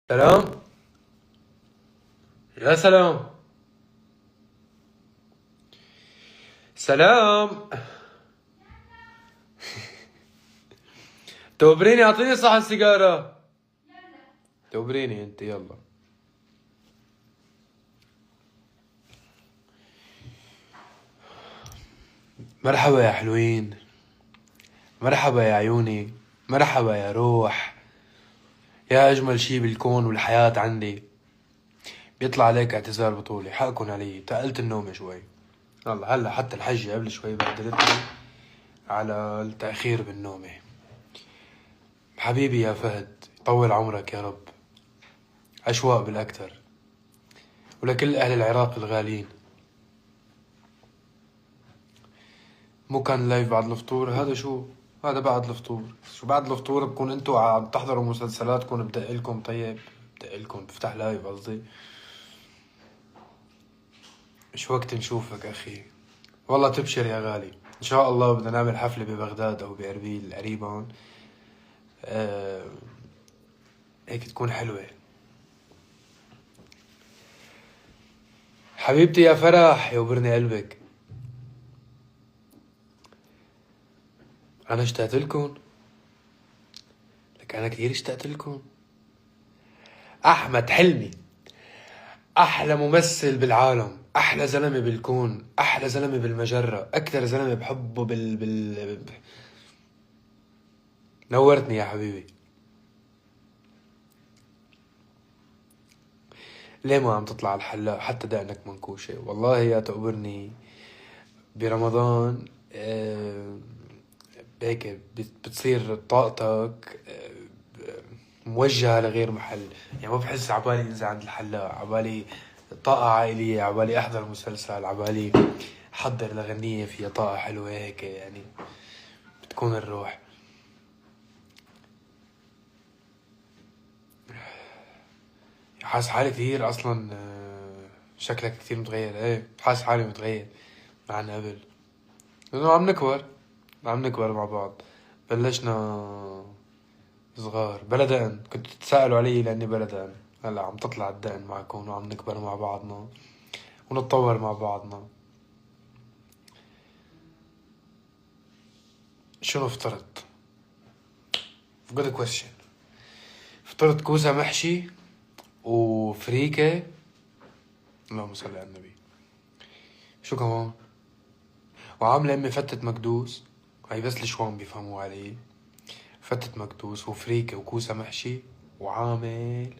سلام. يا سلام. سلام. تخبريني، اعطيني صحن سيجارة. تخبريني انت، يلا. مرحبا يا حلوين، مرحبا يا عيوني، مرحبا يا روح، يا اجمل شي بالكون والحياة عندي. بيطلع عليك اعتذار بطولي، حقكن علي، تقلت النوم شوي. هلا حتى الحجة قبل شوي بهدلتني على التأخير بالنومة. حبيبي يا فهد، يطول عمرك يا رب. أشواق بالأكثر، ولكل أهل العراق الغالين. مو كان لايف بعد الفطور؟ هذا شو؟ هذا بعد الفطور. شو بعد الفطور بكون انتوا عم تحضروا مسلسلاتكم، بدقلكم. طيب بدقلكم، بفتح لايف قصدي. شو وقت نشوفك اخي. والله تبشر يا غالي، ان شاء الله بدنا نعمل حفلة ببغداد او باربيل قريبا. هيك تكون حلوة. حبيبتي يا فرح، يوبرني قلبك. انا اشتقت لكم، لك انا كثير اشتقت لكم. احمد حلمي احلى ممثل بالعالم، احلى زلمه بالكون، احلى زلمه بالمجره، اكثر زلمه بحبه نورتني يا حبيبي. ليه ما عم تطلع الحلاق؟ حتى دقنك منكوشه والله يا تقبرني. برمضان هيك بتصير طاقتك موجهة لغير محل. يعني ما بحس عبالي انزل عند الحلاق، عبالي طاقة عائلية، عبالي احضر مسلسل، عبالي احضر لغنية فيها طاقة حلوة هيك يعني. بتكون الروح. حاسس حالي كثير اصلا. شكلك كثير متغير. ايه حاسس حالي متغير عن قبل، لانه عم نكبر. عم نكبر مع بعض. بلشنا صغار بلا دقن، كنتوا تتساءلوا علي لاني بلا دقن. هلا عم تطلع الدقن معكم، وعم نكبر مع بعضنا ونتطور مع بعضنا. شنو فطرت؟ good question. فطرت كوسة محشي وفريكة. اللهم صل على النبي. شو كمان؟ وعاملة امي فتة مكدوس. هاي بس الشوام بيفهموا علي. فتة مكدوس وفريكة وكوسة محشي، وعامل